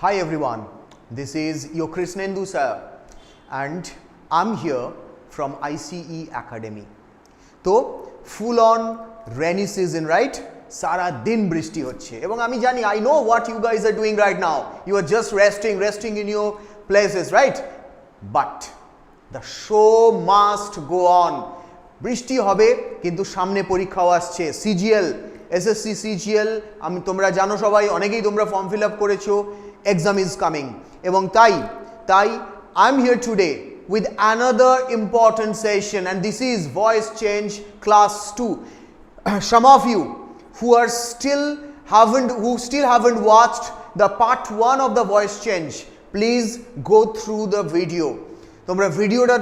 Hi everyone, this is your Krishnendu Sir and I'm here from ICE Academy. So full on rainy season, right? সারা দিন বৃষ্টি হচ্ছে এবং আমি জানি I know what you guys are doing right now. You are just resting in your places, right? But the show must go on. বৃষ্টি হবে কিন্তু সামনে পরীক্ষাও আসছে CGL, SSC CGL আমি তোমরা জানো সবাই অনেকেই তোমরা ফর্ম ফিল আপ করেছো exam is coming এবং তাই I'm here today with another important session and this is voice change class 2. Some of you who still haven't watched the part 1 of the voice change, please go through the video. তোমরা ভিডিওটা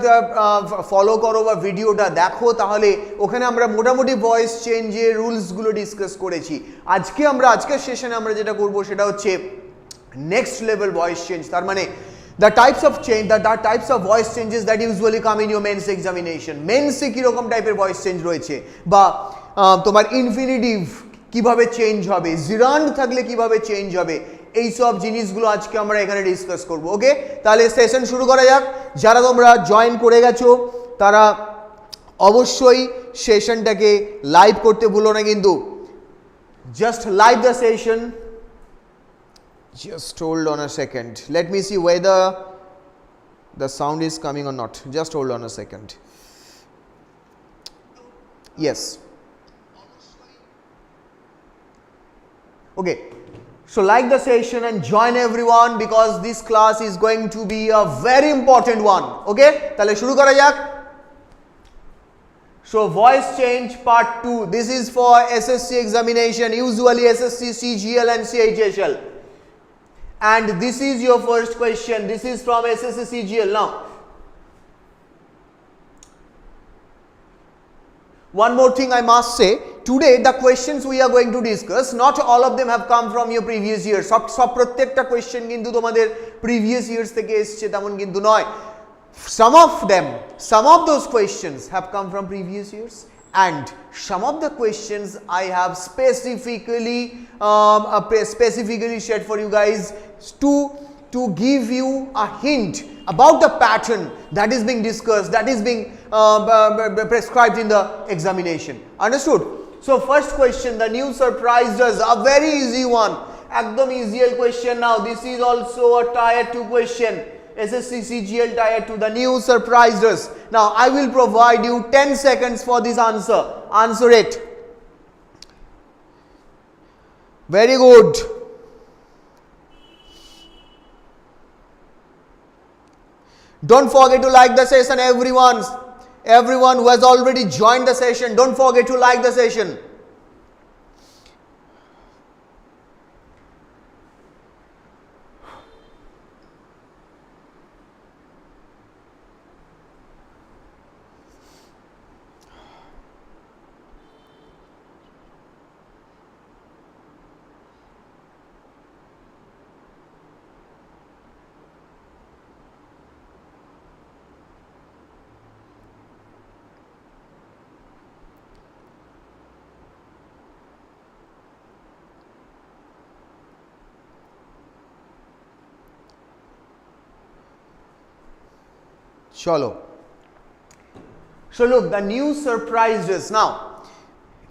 follow করো বা ভিডিওটা দেখো তাহলে ওখানে আমরা মোটামুটি ভয়েস চেঞ্জের রুলসগুলো ডিসকাস করেছি। আজকের সেশনে আমরা যেটা করব সেটা হচ্ছে নেক্সট লেভেল ভয়েস চেঞ্জ, তার মানে the types of voice changes that usually come in your mains examination. মেন্সে কিরকম টাইপের ভয়েস চেঞ্জ রয়েছে বা তোমার ইনফিনিটিভ কিভাবে চেঞ্জ হবে, জিরান্ড থাকলে কিভাবে চেঞ্জ হবে, এই সব জিনিসগুলো আজকে আমরা এখানে ডিসকাস করব। ওকে, তাহলে সেশন শুরু করা যাক। যারা তোমরা জয়েন করে গেছো তারা অবশ্যই সেশনটাকে লাইভ করতে ভুলো না কিন্তু। Just live the session. Just hold on a second. Let me see whether the sound is coming or not. Just hold on a second. Yes. Okay. So like the session and join everyone because this class is going to be a very important one. Okay? Tale shuru kora jak. So voice change part 2. This is for SSC examination, usually SSC CGL and CHSL. And this is your first question. This is from SSC CGL. Now, one more thing I must say, today the questions we are going to discuss, not all of them have come from your previous years. সব প্রত্যেকটা question কিন্তু তোমাদের previous years থেকে এসেছে তেমন কিন্তু নয়. Some of those questions have come from previous years and some of the questions I have specifically shared for you guys to give you a hint about the pattern that is being discussed, that is being prescribed in the examination. Understood? So first question, the news surprised us, a very easy one, ekdom easy question. Now this is also a tier 2 question, SSC CGL tier 2. The news surprised us. Now I will provide you 10 seconds for this answer it. Very good. Don't forget to like the session, everyone who has already joined the session, don't forget to like the session. Chalo. So look, the news surprised us. Now,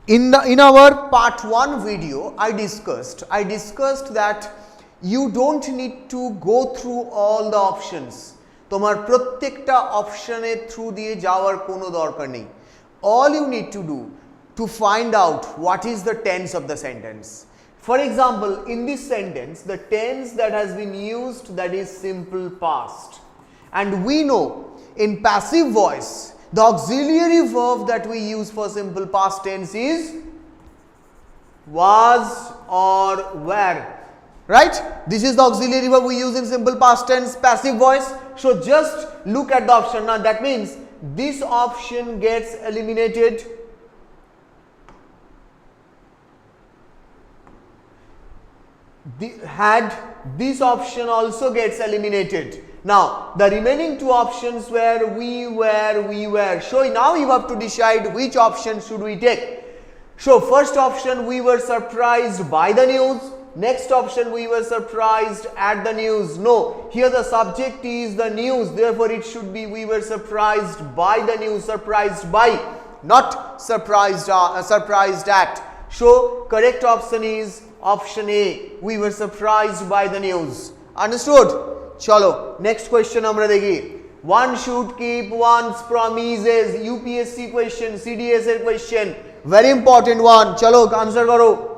in our part 1 video, I discussed that you don't need to go through all the options. তোমার প্রত্যেকটা অপশনের through দিয়ে যাওয়ার কোনো দরকার নেই. All you need to do to find out what is the tense of the sentence. For example, in this sentence, the tense that has been used, that is simple past. And we know in passive voice, the auxiliary verb that we use for simple past tense is was or were. Right? This is the auxiliary verb we use in simple past tense, passive voice. So just look at the option. Now that means this option gets eliminated. This option also gets eliminated. Now the remaining two options were we were. So now you have to decide which option should we take. So first option, we were surprised by the news. Next option, we were surprised at the news. No, here the subject is the news, therefore it should be we were surprised by the news, surprised by, not surprised at. So correct option is option A, we were surprised by the news. Understood? Chalo, next question amra dekhi. One should keep one's promises. UPSC question, CDSL question, very important one. Chalo, answer karo.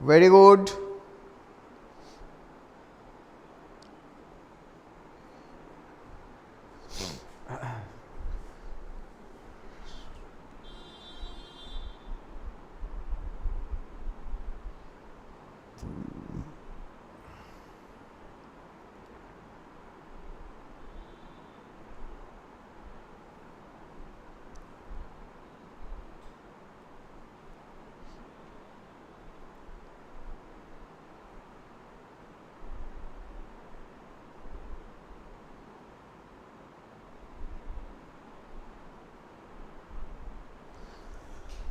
Very good.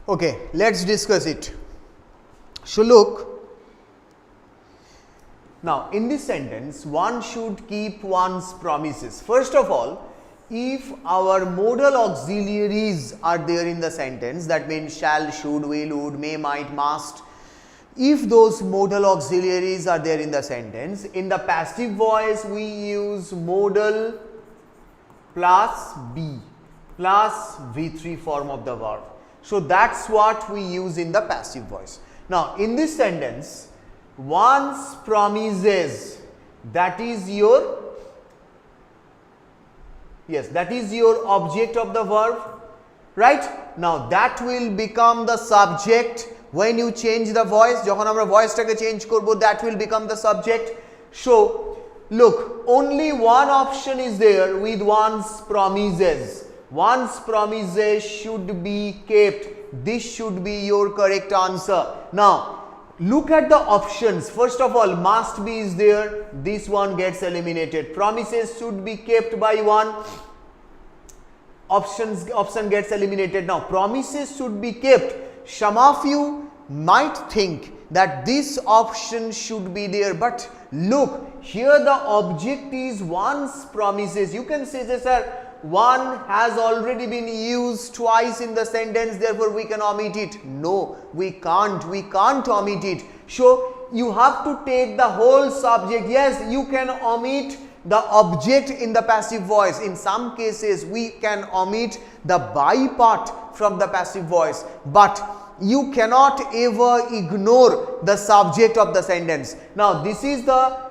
Okay, let's discuss it. So look, now in this sentence, one should keep one's promises. First of all, if our modal auxiliaries are there in the sentence, that means shall, should, will, would, may, might, must. If those modal auxiliaries are there in the sentence, in the passive voice we use modal plus be plus V3 form of the verb. So that's what we use in the passive voice. Now in this sentence, one's promises, that is your, yes, that is your object of the verb, right? Now that will become the subject when you change the voice. Jokhon amra voice take change korbo, that will become the subject. So look, only one option is there with one's promises. One's promises should be kept. This should be your correct answer. Now look at the options. First of all, must be is there, this one gets eliminated. Promises should be kept by one, option gets eliminated. Now promises should be kept. Some of you might think that this option should be there, but look, here the object is one's promises. You can say this, sir, one has already been used twice in the sentence, therefore we can omit it. No, we can't omit it. So you have to take the whole subject. Yes, you can omit the object in the passive voice. In some cases we can omit the by part from the passive voice, but you cannot ever ignore the subject of the sentence. Now this is the,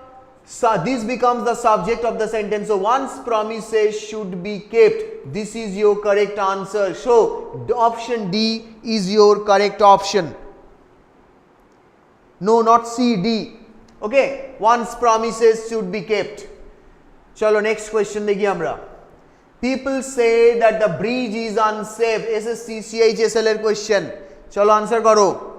this becomes the subject of the sentence. So one's promises should be kept. This is your correct answer. So the option D is your correct option. No, not C, D. Okay, one's promises should be kept. Chalo, next question dekhi amra. People say that the bridge is unsafe. SSC CHSL question. Chalo, answer karo.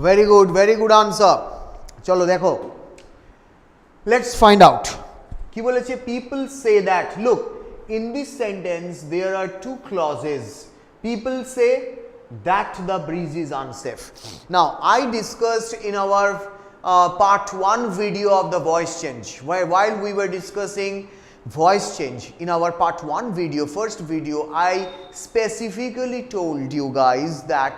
very good answer. চলো দেখো, let's find out. কি বলেছে? People say that, look, in this sentence there are two clauses. People say that the bridge is unsafe. Now I discussed in our part 1 video of the voice change, while we were discussing voice change in our part 1 video, first video, I specifically told you guys that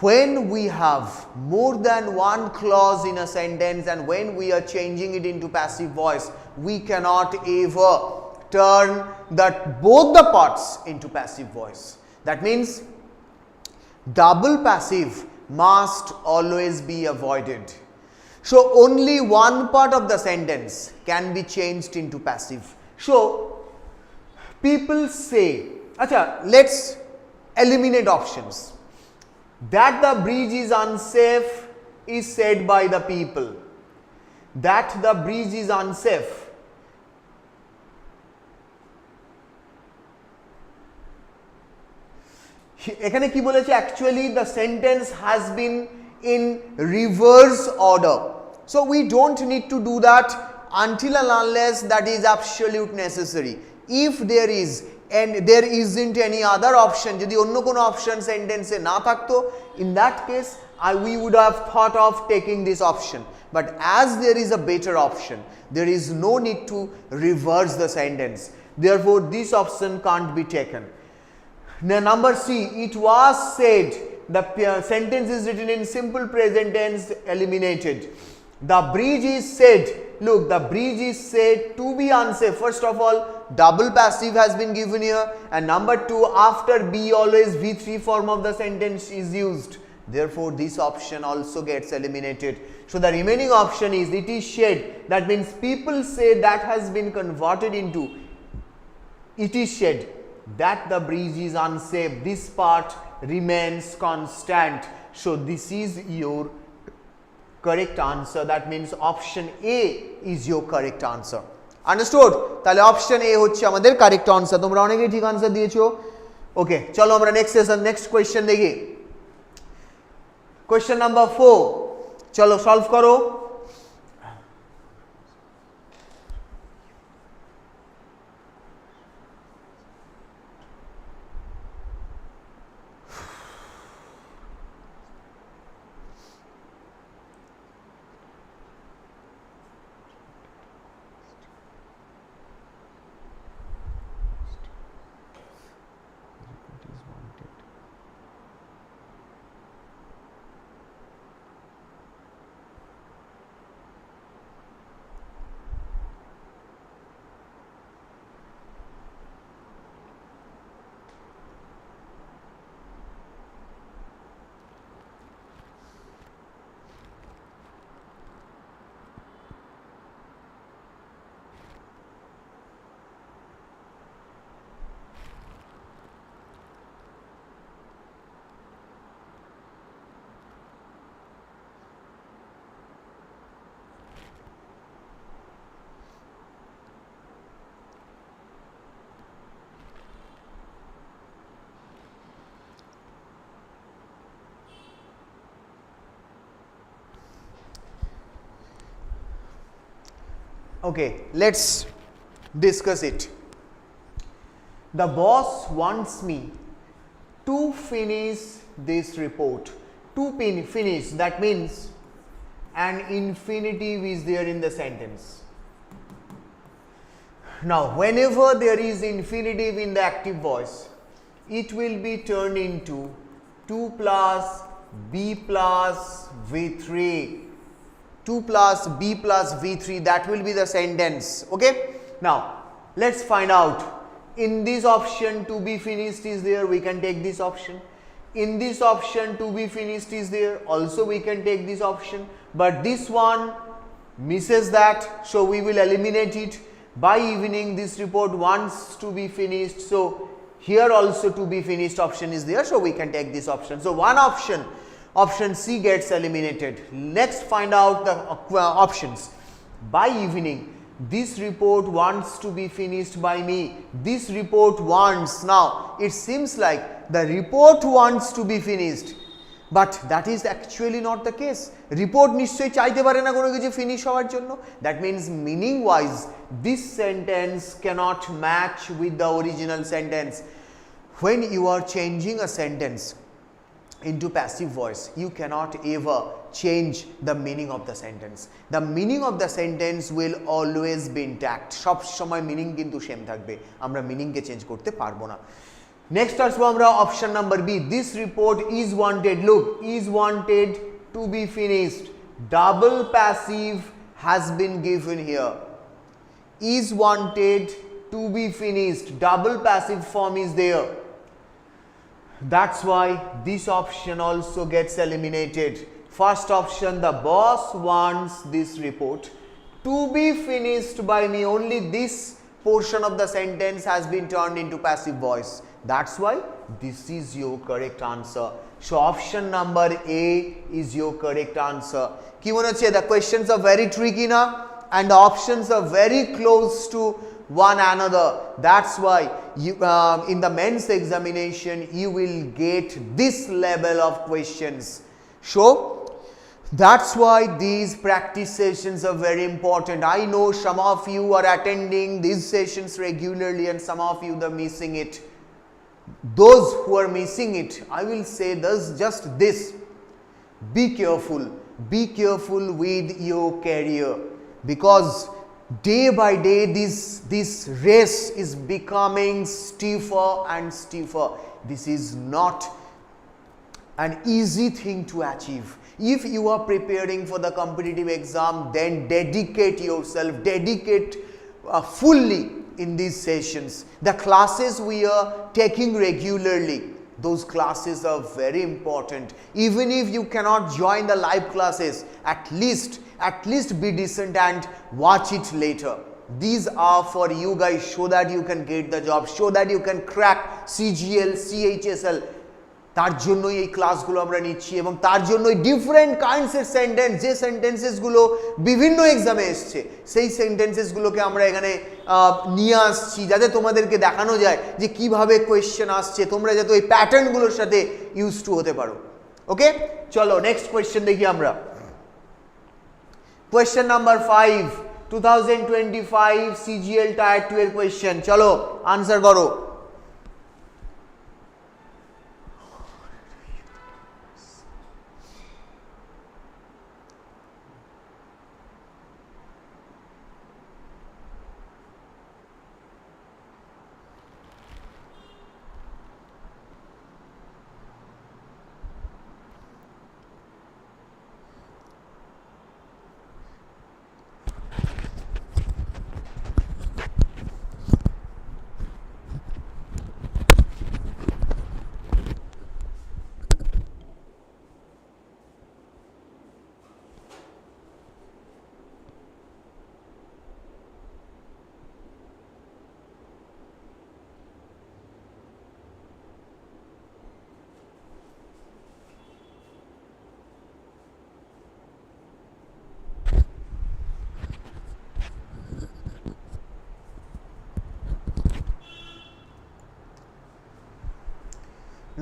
when we have more than one clause in a sentence and when we are changing it into passive voice, we cannot ever turn both the parts into passive voice. That means double passive must always be avoided. So only one part of the sentence can be changed into passive. So people say, acha, let's eliminate options. That the bridge is unsafe is said by the people. That the bridge is unsafe. এখানে কি বলেছে? Actually the sentence has been in reverse order. So we don't need to do that until and unless that is absolute necessary. If there is and there isn't any other option, যদি অন্য কোনো option sentence এ না থাকতো, in that case we would have thought of taking this option. But as there is a better option, there is no need to reverse the sentence. Therefore this option can't be taken. Now number C, it was said, the sentence is written in simple present tense, eliminated. The bridge is said, look, the bridge is said to be unsafe. First of all, double passive has been given here, and number 2, after be always V3 form of the sentence is used. Therefore this option also gets eliminated. So the remaining option is it is said. That means people say that has been converted into it is said that the bridge is unsafe. This part remains constant. So this is your correct answer. That means option A is your correct answer. Understood? তাহলে option A হচ্ছে আমাদের correct answer. তোমরা অনেকেই ঠিক answer দিয়েছো। ওকে, চলো আমরা next question দেখি। Question number 4, চলো solve করো। Okay, let's discuss it. The boss wants me to finish this report. To finish, that means an infinitive is there in the sentence. Now whenever there is infinitive in the active voice, it will be turned into 2 plus B plus V3. 2 plus B plus V3, that will be the sentence. Okay, now let's find out. In this option to be finished is there, we can take this option. In this option to be finished is there, also we can take this option, but this one misses that, so we will eliminate it. By evening this report wants to be finished, so here also to be finished option is there, so we can take this option. So one option, option C, gets eliminated. Next find out the options. By evening this report wants to be finished by me. This report wants, now it seems like the report wants to be finished. But that is actually not the case. Report নিশ্চয়ই চাইতে পারে না কোনো কিছু finish হওয়ার জন্য। That means meaning wise this sentence can't match with the original sentence. When you are changing a sentence into passive voice, you cannot ever change the meaning of the sentence. The meaning of the sentence will always be intact. সব সময় meaning কিন্তু same থাকবে, আমরা মিনিংকে change করতে পারবো না। Next আসবো আমরা option number B, this report is wanted. Look, is wanted to be finished, double passive has been given here. Is wanted to be finished, double passive form is there. That's why this option also gets eliminated. First option, the boss wants this report to be finished by me. Only this portion of the sentence has been turned into passive voice. That's why this is your correct answer. So option number A is your correct answer. Ki mone hocche, the questions are very tricky na, and the options are very close to one another. That's why you in the men's examination you will get this level of questions. So that's why these practice sessions are very important. I know some of you are attending these sessions regularly and some of you are missing it. Those who are missing it, I will say just this: be careful with your career, because day by day this race is becoming stiffer and stiffer. This is not an easy thing to achieve. If you are preparing for the competitive exam, then dedicate yourself, dedicate fully in these sessions. The classes we are taking regularly, those classes are very important. Even if you cannot join the live classes, at least be decent and watch it later. These are for you guys, so that you can get the job, so that you can crack CGL, CHSL. তার জন্যই এই ক্লাসগুলো আমরা নিচ্ছি, এবং তার জন্যই different কাইন্ডসের sentence, যে সেন্টেন্সেসগুলো বিভিন্ন এক্সামে এসছে, সেই সেন্টেন্সেসগুলোকে আমরা এখানে নিয়ে আসছি, যাতে তোমাদেরকে দেখানো যায় যে কিভাবে কোয়েশ্চেন আসছে, তোমরা যাতে ওই প্যাটার্নগুলোর সাথে ইউজ টু হতে পারো। ওকে, চলো নেক্সট কোয়েশ্চেন দেখি আমরা। কোয়েশ্চেন নাম্বার 5, 2025 CGL টায়ার 2 এর কোয়েশ্চেন। চলো আনসার করো।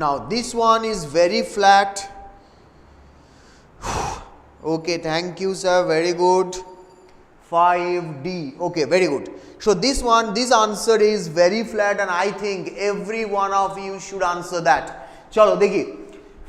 Now this one is very flat. Okay, thank you sir, very good. 5D, okay, very good. So this answer is very flat, and I think every one of you should answer that. Chalo dekhi,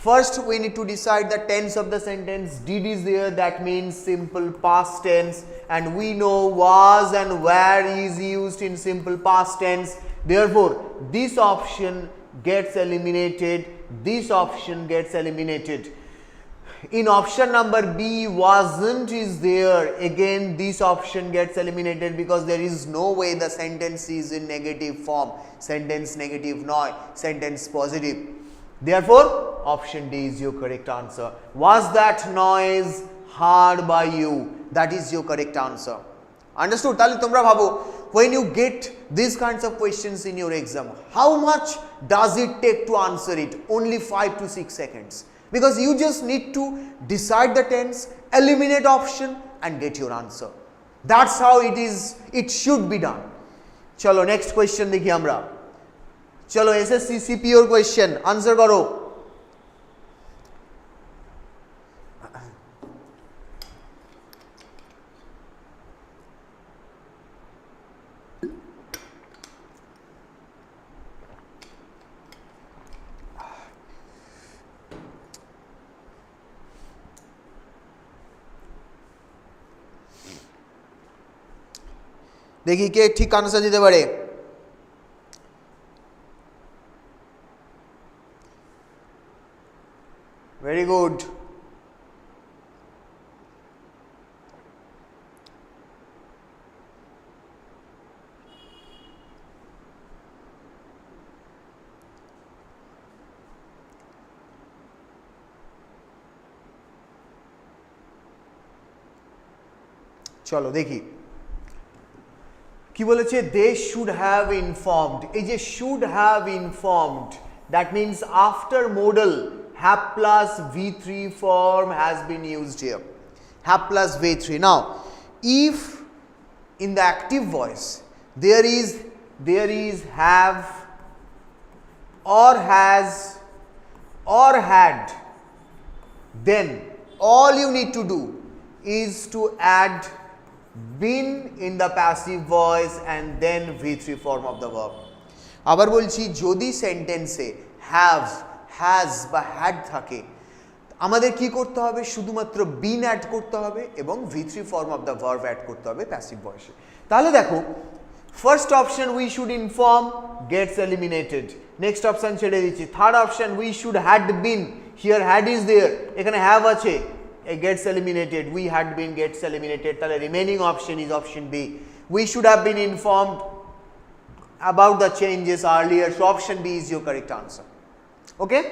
first we need to decide the tense of the sentence. Did is there, that means simple past tense, and we know was and where is used in simple past tense. Therefore this option gets eliminated, this option gets eliminated. In option number B, wasn't is there, again this option gets eliminated, because there is no way the sentence is in negative form. Sentence negative noy, sentence positive. Therefore option D is your correct answer. Was that noise heard by you? That is your correct answer. Understood? তাহলে তোমরা ভাবো, when you get these kinds of questions in your exam, how much does it take to answer it? Only 5 to 6 seconds, because you just need to decide the tense, eliminate option and get your answer. That's how it should be done. Chalo next question দেখি আমরা। চলো SSC CPO question answer করো। দেখি কে ঠিক answer দিতে পারে। Very good. চলো দেখি কি বলেছে, দে শুড হ্যাভ ইনফর্মড। এই যে should have informed, that means after model have plus v3 form has been used here, have plus v3. Now if in the active voice there is have or has or had, then all you need to do is to add been in the passive voice and then v3 form of the verb. আবার বলছি, যদি সেন্টেন্সে have, has বা had থাকে, আমাদের কি করতে হবে, শুধুমাত্র been অ্যাড করতে হবে এবং v3 form of the verb add করতে হবে প্যাসিভ ভয়েসে। তাহলে দেখো, first option we should inform gets eliminated, next option ছেড়ে দিচ্ছি। Third option we should had been, here had is there, এখানে হ্যাভ আছে, gets eliminated, we had been gets eliminated, তাহলে remaining option is option B. We should have been informed about the changes earlier, so option B is your correct answer. Okay?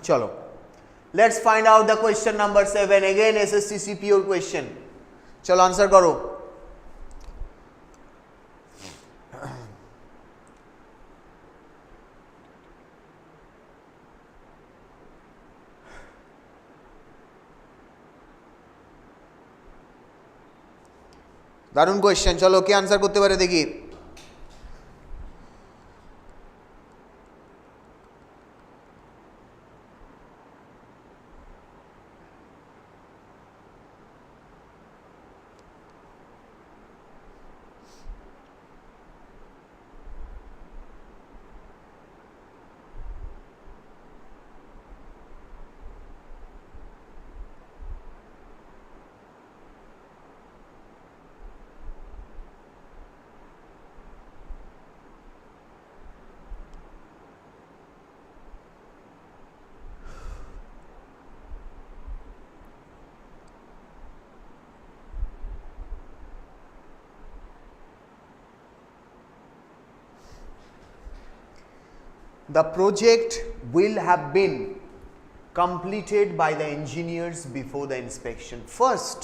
Chalo, let's find out the question number 7, again SSC CPO question. Chalo answer karo. দারুণ question, চলো কে answer করতে পারে দেখি। The project will have been completed by the engineers before the inspection. First,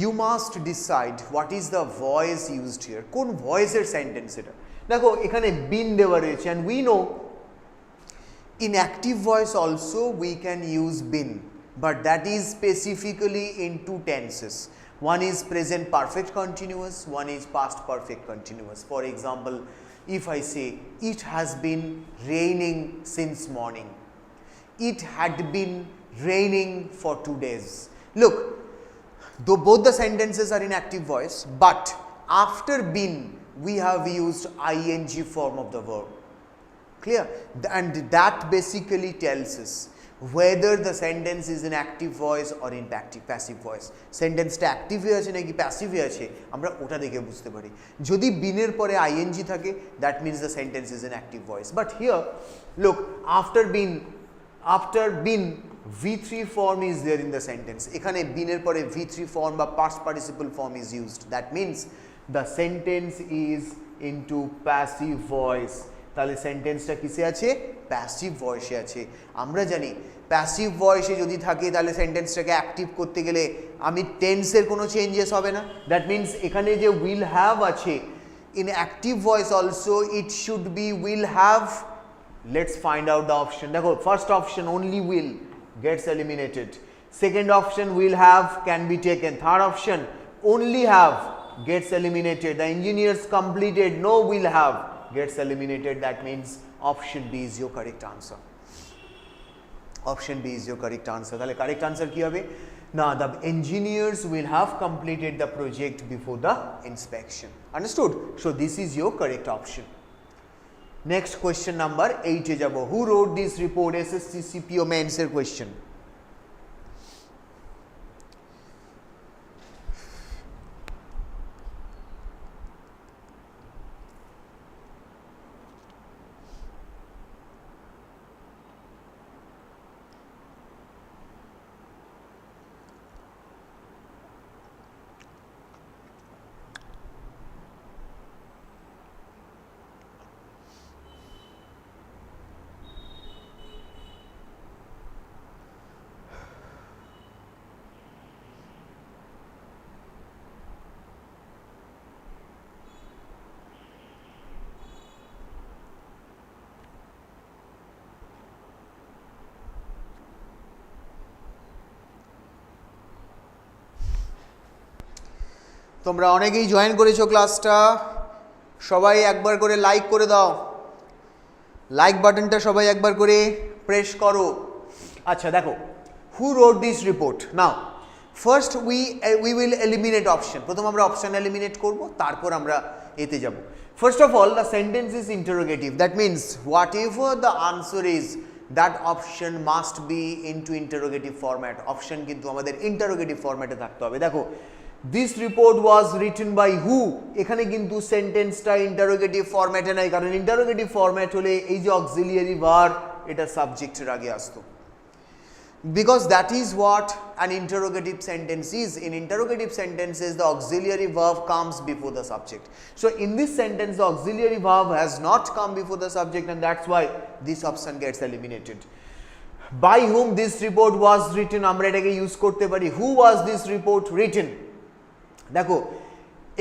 you must decide what is the voice used here. কোন ভয়েসের sentence এটা? দেখো এখানে been দেওয়া রয়েছে, and we know in active voice also we can use been, but that is specifically in two tenses. One is present perfect continuous, one is past perfect continuous. For example, if I say it has been raining since morning, it had been raining for 2 days. Look, though both the sentences are in active voice, but after been we have used ing form of the verb. Clear? And that basically tells us whether the sentence is in active voice or in passive voice. Sentence টা active হয়ে আছে নাকি passive হয়ে আছে আমরা ওটা দেখে বুঝতে পারি। যদি বিনের পরে আইএনজি থাকে, that means the sentence is in active voice. But here look, after been v3 form is there in the sentence. এখানে বিনের পরে v3 form বা past participle form is used. That means the sentence is into passive voice. তাহলে সেন্টেন্সটা কিসে আছে? Passive ভয়েসে আছে। আমরা জানি প্যাসিভ ভয়েসে যদি থাকে তাহলে সেন্টেন্সটাকে অ্যাক্টিভ করতে গেলে আমি টেন্সের কোনো চেঞ্জেস হবে না। দ্যাট মিনস এখানে যে উইল হ্যাভ আছে, in active voice also it should be will have. Let's find out the option. দেখো first option only will gets eliminated, second option will have can be taken, third option only have gets eliminated, the engineers completed no will have gets eliminated. That means option B is your correct answer. Option B is your correct answer. তাহলে correct answer কি হবে? Now the engineers will have completed the project before the inspection. Understood? So this is your correct option. Next question number 8 এ যাব। Who wrote this report? SSC CPO mains এর question. তোমরা অনেকেই join করেছো ক্লাসটা, সবাই একবার করে লাইক করে দাও, লাইক বাটনটা সবাই একবার করে প্রেস করো। আচ্ছা দেখো, who wrote this report? Now first we will eliminate option. প্রথম আমরা অপশন এলিমিনেট করব, তারপর আমরা এতে যাব। First of all the sentence is interrogative, that means whatever the answer is that option must be into interrogative format. Option কিন্তু আমাদের interrogative ফরম্যাটে থাকতে হবে। দেখো, this report was written by who, এখানে কিন্তু সেন্টেন্সটা ইন্টারোগেটিভ ফরম্যাটে নাই, কারণ ইন্টারোগেটিভ ফরম্যাট হলে এই যে অক্সিলিয়ারি ভার্ব এটা সাবজেক্টের আগে আসতো, because that is what an interrogative sentence is. In interrogative sentences the auxiliary verb comes before the subject. So in this sentence the auxiliary verb has not come before the subject, and that's why this option gets eliminated. By whom this report was written, আমরা এটাকে use করতে পারি who was this report written। দেখো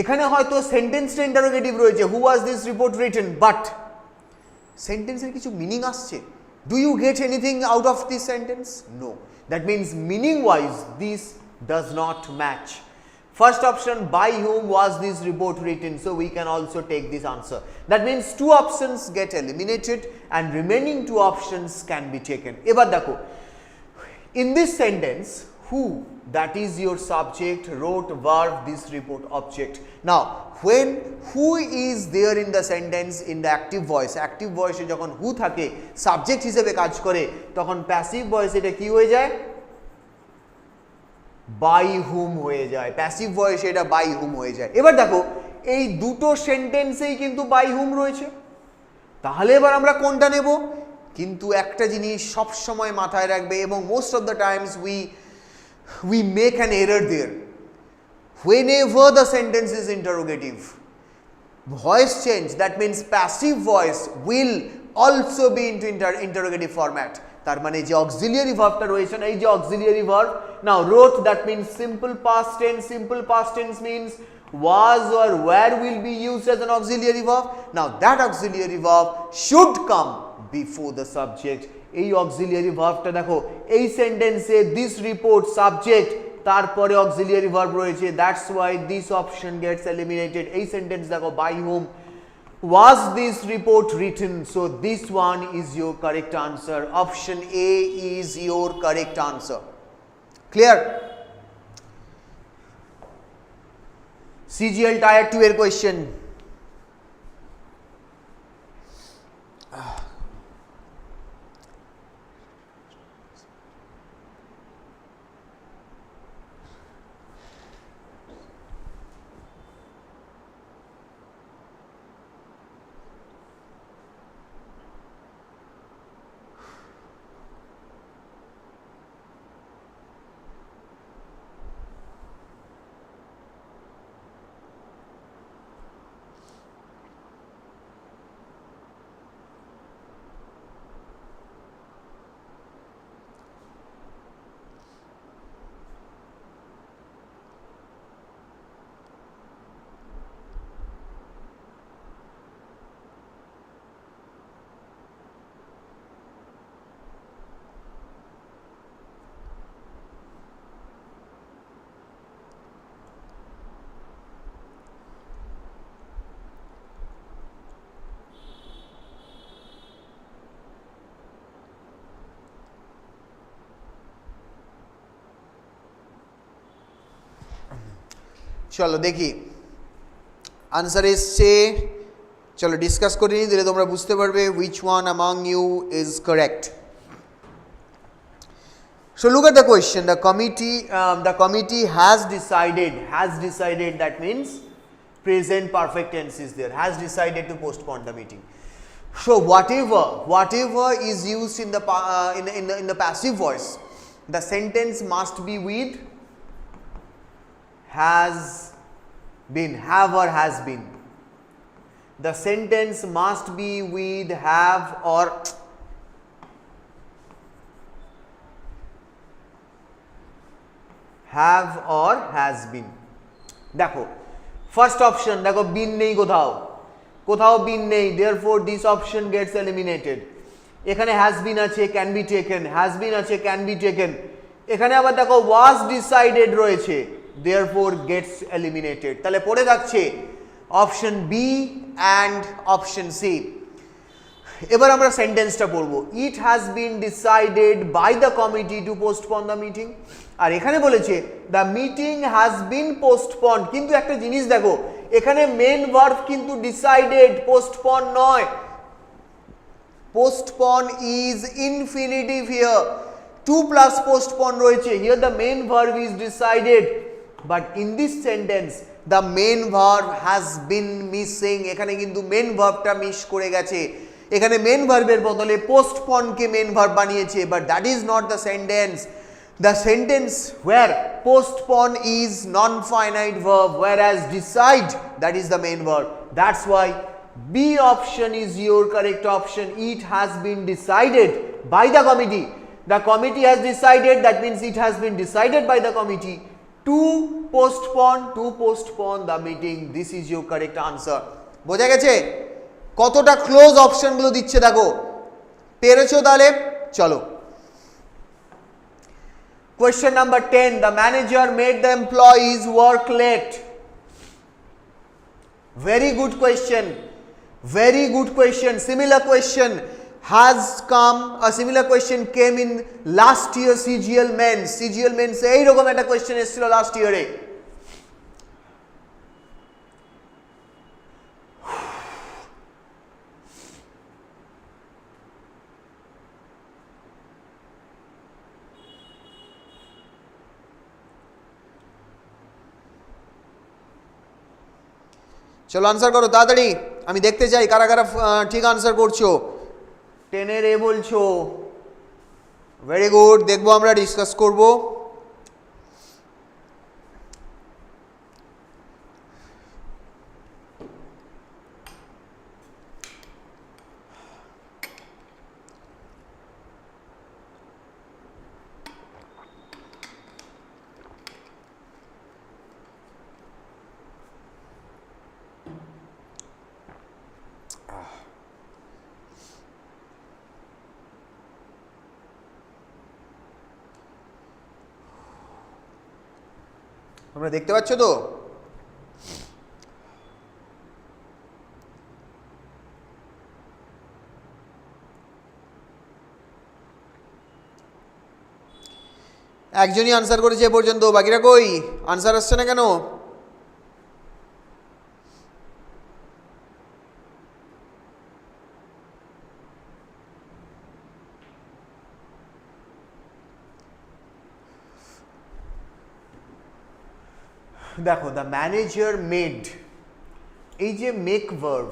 এখানে হয়তো সেন্টেন্সটা interrogative রয়েছে who was this report written, but সেন্টেন্সের কিছু মিনিং আসছে। Do you get anything out of this sentence? No. That means meaning wise this does not match. First option, by whom was this report written, so we can also take this answer. That means two options get eliminated and remaining two options can be taken. এবার দেখো, in this sentence who, that is your subject, wrote, verb, this report, object. Now when who is there in the sentence in the active voice, active voice এ যখন who থাকে subject হিসেবে কাজ করে, তখন passive voice এটা কি হয়ে যায়? বাই হুম হয়ে যায়। প্যাসিভ ভয়েস এটা বাই হুম হয়ে যায়। এবার দেখো এই দুটো সেন্টেন্সেই কিন্তু বাই হুম রয়েছে, তাহলে এবার আমরা কোনটা নেব? কিন্তু একটা জিনিস সব সময় মাথায় রাখবে, এবং most of the Times we make an error there. Whenever the sentence is interrogative, voice change, that means passive voice will also be into interrogative format. তার মানে যে auxiliary verbটা রয়েছে না, এই যে auxiliary verb, now wrote, that means simple past tense. Simple past tense means was or were will be used as an auxiliary verb. Now that auxiliary verb should come before the subject. এই auxiliary verbটা দেখো এই সেন্টেন্সে this report subject, তারপরে auxiliary verb রয়েছে, that's why this option gets eliminated. এই sentence দেখো by whom was this report written, so this one is your correct answer. Option A is your correct answer. Clear? CGL Tier 2 এর question। চলো দেখি answer এসছে, চলো discuss করে নিই, দিলে তোমরা বুঝতে পারবে which one among you is correct. So look at the question. The committee has decided, that means present perfect tense is there, has decided to postpone the meeting. So whatever is used in the passive voice, the sentence must be with has been, have or has been. The sentence must be with have or has been. দেখো first option, দেখো বিন নেই, কোথাও বিন নেই, therefore this option gets eliminated. এখানে has been আছে, can be taken, has been আছে, can be taken। এখানে আবার দেখো was decided রয়েছে, therefore gets eliminated. তাহলে পড়ে থাকছে option B and option C. এবার আমরা সেন্টেন্সটা পড়বো, it has been decided by the committee to postpone the meeting. আর এখানে বলেছে the meeting has been postpone, কিন্তু একটা জিনিস দেখো এখানে মেন ভার্ব কিন্তু ডিসাইডেড, পোস্টপন নয়। Postpone is infinitive here, to plus postpone রয়েছে, here the main verb is decided, but in this sentence the main verb has been missing. এখানে কিন্তু মেন ভার্বটা মিস করে গেছে, এখানে মেন ভার্বের বদলে পোস্টপনকে মেন ভার্ব বানিয়েছে, but that is not the sentence. The sentence where postpone is non-finite verb, whereas decide, that is the main verb. That's why B option is your correct option. It has been decided by the committee. The committee has decided, that means it has been decided by the committee to postpone the meeting. This is your correct answer. বোঝা গেছে কতটা close অপশনগুলো দিচ্ছে, দেখো পেরেছো তাহলে। চলো question number 10, the manager made the employees work late. Very good question, very good question. Similar question has come, a similar question came in last year CGL Men's. CGL Men's এই রকম একটা question এসেছিল last ইয়ারে। চলো answer করো তাড়াতাড়ি, আমি দেখতে চাই কারা কারা ঠিক আনসার করছো। 10-এর এ বলছো, ভেরি গুড, দেখবো আমরা, ডিসকাস করবো। তোমরা দেখতে পাচ্ছ তো? একজনই আনসার করেছে এ পর্যন্ত, বাকিরা কই? আনসার আসছে না কেন? দেখো দ্য ম্যানেজার মেড, এই যে make verb,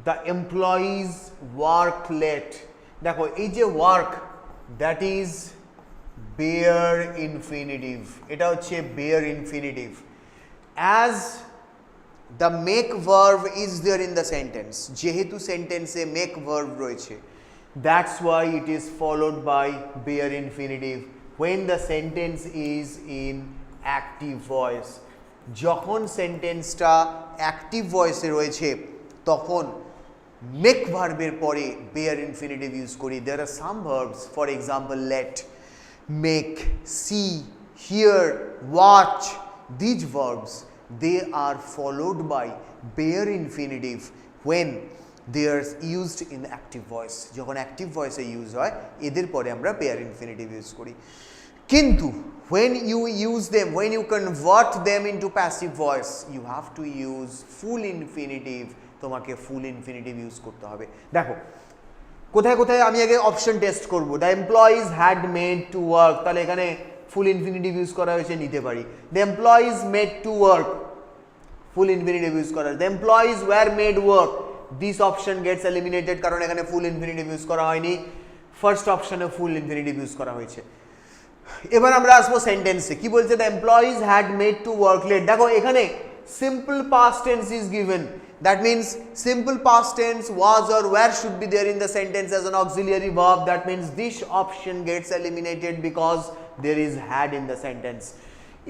the employees work late, দেখো এই যে work, that is bare infinitive, এটা হচ্ছে bare infinitive. As the make verb is there in the sentence, যেহেতু সেন্টেন্সে মেক ভার্ব রয়েছে, that's why it is followed by bare infinitive when the sentence is in active voice. যখন সেন্টেন্সটা active ভয়েসে রয়েছে তখন make ভার্বের পরে বেয়ার ইনফিনিটিভ ইউজ করি। There are some verbs, for example let, make, see, hear, watch, these verbs they are followed by bare infinitive when they are used in active voice। যখন active ভয়েসে use হয় এদের পরে আমরা bare infinitive use করি। কিন্তু when you use them, when you convert them into passive voice, you have to use full infinitive, তোমাকে full infinitive use করতে হবে। দেখো কোথায় কোথায় আমি আগে অপশন টেস্ট করব। The employees had made to work, তাহলে এখানে ফুল ইনফিনিটিভ ইউজ করা হয়েছে, নিতে পারি। The employees made to work, full infinitive use করা। The employees were made work, this option gets eliminated, কারণ এখানে ফুল ইনফিনিটিভ ইউজ করা হয়নি, ফার্স্ট অপশনে ফুল ইনফিনিটিভ ইউজ করা হয়েছে। এবার আমরা আসবো সেন্টেন্সে, কি বলছে? The employees had made to work late. দেখো এখানে simple past tense is given, that means simple past tense was or were should be there in the sentence as an auxiliary verb, that means this option gets eliminated because there is had in the sentence.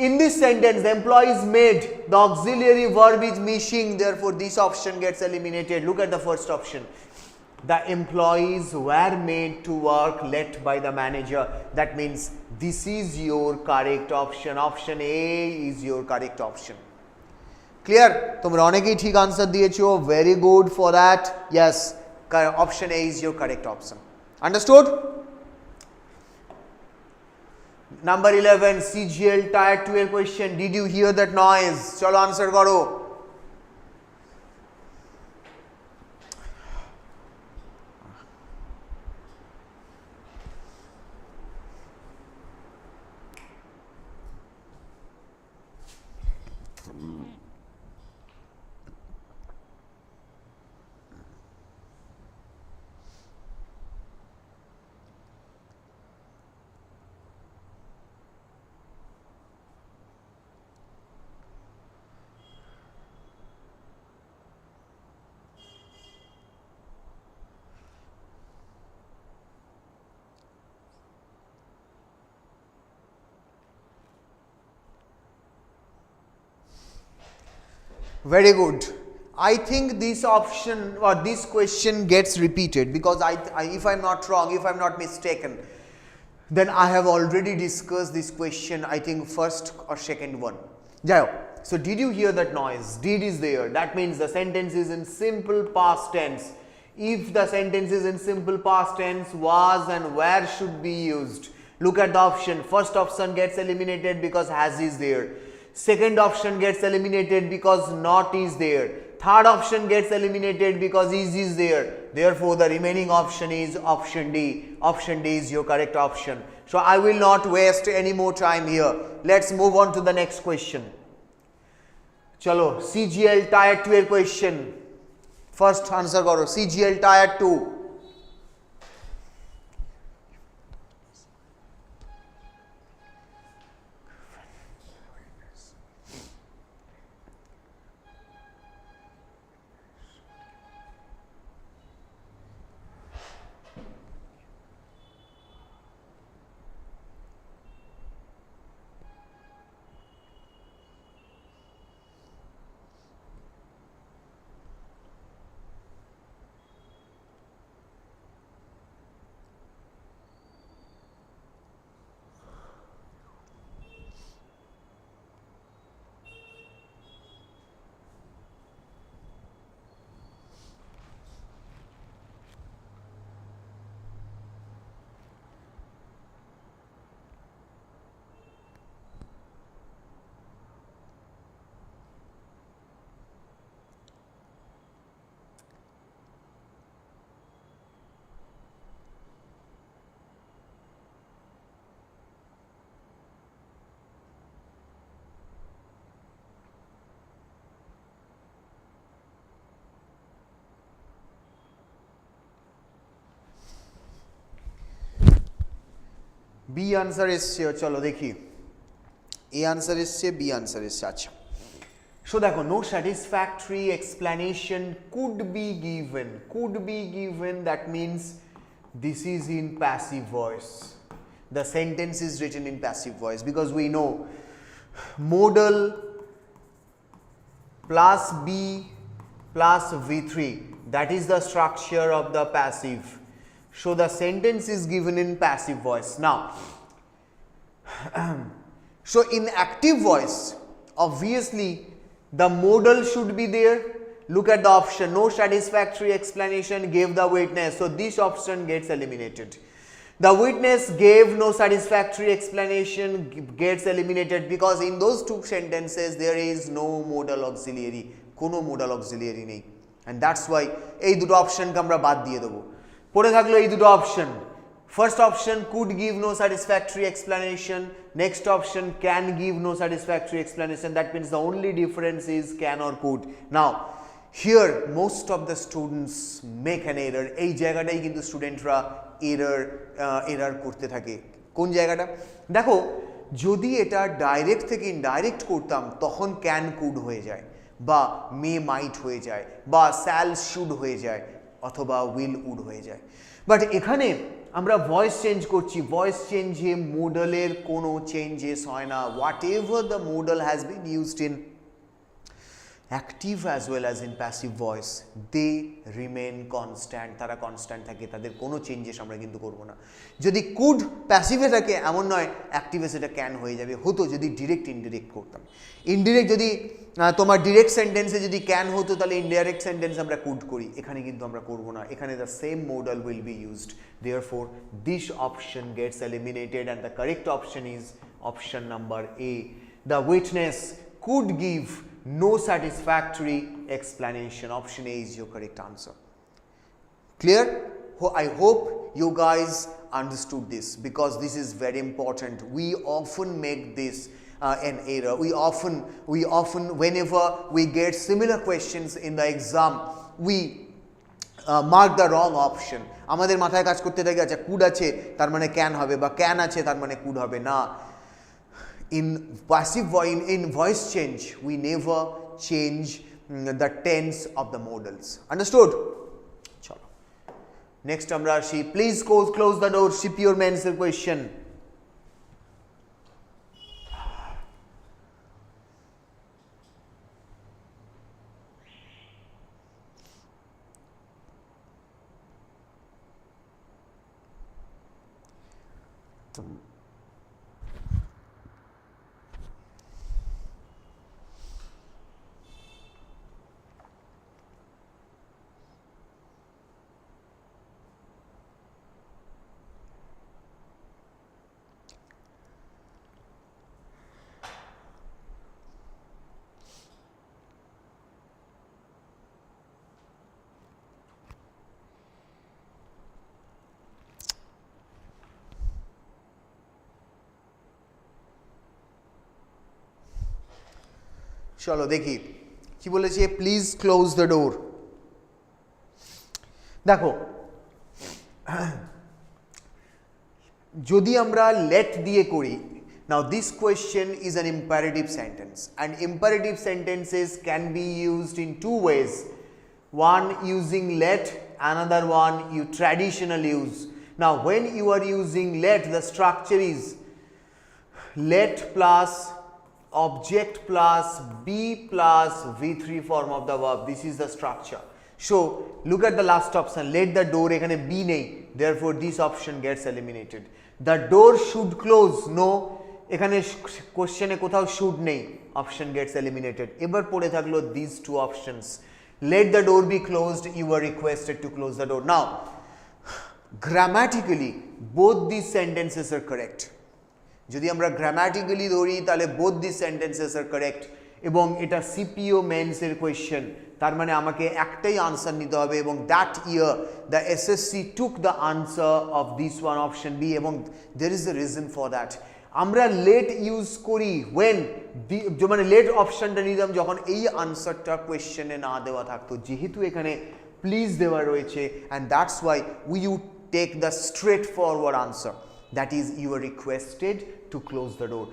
In this sentence, the employees made, the auxiliary verb is missing, therefore this option gets eliminated. Look at the first option. the employees were made to work led by the manager. That means this is your correct option. Option A is your correct option. Clear? তোমরা অনেকেই ঠিক answer দিয়েছো, very good for that. Yes, option A is your correct option. Understood? Number 11, CGL Tier 12 question. Did you hear that noise? চলো answer করো। Very good. I think this option or this question gets repeated because if I'm not wrong, if I'm not mistaken, then I have already discussed this question, I think first or second one. Jayo. So did you hear that noise? Did is there. That means the sentence is in simple past tense. If the sentence is in simple past tense, was and where should be used. Look at the option. First option gets eliminated because has is there. Second option gets eliminated because not is there. Third option gets eliminated because is there. Therefore, the remaining option is option D. Option D is your correct option. So, I will not waste any more time here. Let's move on to the next question. Chalo, CGL Tier 12 question. First answer karo, CGL Tier 2. B answer এসছে, চলো দেখি। A answer এসছে, B answer এসছে। আচ্ছা, so দেখো, no satisfactory explanation could be given. Could be given, that means this is in passive voice. The sentence is written in passive voice because we know modal plus B plus V3, that is the structure of the passive. So the sentence is given in passive voice. Now, so in active voice, obviously the modal should be there. Look at the option, no satisfactory explanation gave the witness. So this option gets eliminated. The witness gave no satisfactory explanation gets eliminated because in those two sentences there is no modal auxiliary. Kono modal auxiliary nei. And that's why ei duto option ke amra bad diye debo. Pore thaklo ei duto option. First option could give no satisfactory explanation. Next option can give no satisfactory explanation. That means the only difference is can or could. Now, here most of the students make an error. এই জায়গাটাই কিন্তু স্টুডেন্টরা error করতে থাকে। কোন জায়গাটা দেখো, যদি এটা ডাইরেক্ট থেকে ইনডাইরেক্ট করতাম তখন ক্যান কুড হয়ে যায়, বা মে মাইট হয়ে যায়, বা স্যাল শুড হয়ে যায়, অথবা উইল উড হয়ে যায়। বাট এখানে আমরা ভয়েস চেঞ্জ করছি, ভয়েস চেঞ্জে মোডালের কোনো চেঞ্জেস হয় না। Whatever the modal has been used in active as well as in passive voice they remain constant, তারা কনস্ট্যান্ট থাকে, তাদের কোনো চেঞ্জেস আমরা কিন্তু করবো না। যদি কুড প্যাসিভে থাকে এমন নয় অ্যাক্টিভে সেটা ক্যান হয়ে যাবে, হতো যদি ডিরেক্ট ইনডিরেক্ট করতাম। ইনডিরেক্ট যদি তোমার ডিরেক্ট সেন্টেন্সে যদি ক্যান হতো তাহলে ইনডাইরেক্ট সেন্টেন্স আমরা কুড করি, এখানে কিন্তু আমরা করবো না, এখানে the same model will be used, therefore this option gets eliminated and the correct option is option number A, the witness could give no satisfactory explanation. Option A is your correct answer. Clear? I hope you guys understood this because this is very important. We often make this an error. We often whenever we get similar questions in the exam, we mark the wrong option. আমাদের মাথায় কাজ করতে থাকে আচ্ছা could আছে তার মানে can হবে বা ক্যান আছে তার মানে কুড হবে না। In passive in voice change, we never change the tense of the modals. Understood? Chalo. Next amra ashi. Please close the door. CPO mains er question. চলো দেখি কি বলেছে, প্লিজ ক্লোজ দ্য ডোর। দেখো যদি আমরা late দিয়ে করি, now this question is an imperative sentence and imperative sentences can be used in two ways, one using let, another one you traditional use. Now when you are using let, the structure is let plus object plus be plus v3 form of the verb. This is the structure. So look at the last option, let the door, ekhane be nei, therefore this option gets eliminated. The door should close, no, ekhane question e kothao should nei, option gets eliminated. Ebar pore thaklo these two options, let the door be closed, you were requested to close the door. Now grammatically both these sentences are correct. যদি আমরা grammatically ধরি তাহলে both this sentences are correct এবং এটা CPO মেন্সের question, তার মানে আমাকে একটাই আনসার নিতে হবে এবং that year the SSC took the answer of this one option B এবং there is a reason for that. আমরা লেট ইউজ করি ওয়েন মানে লেট অপশনটা নিতাম যখন এই আনসারটা কোয়েশ্চেনে না দেওয়া থাকতো, যেহেতু এখানে প্লিজ দেওয়া রয়েছে and that's why we you take the straightforward answer, that is you are requested to close the door.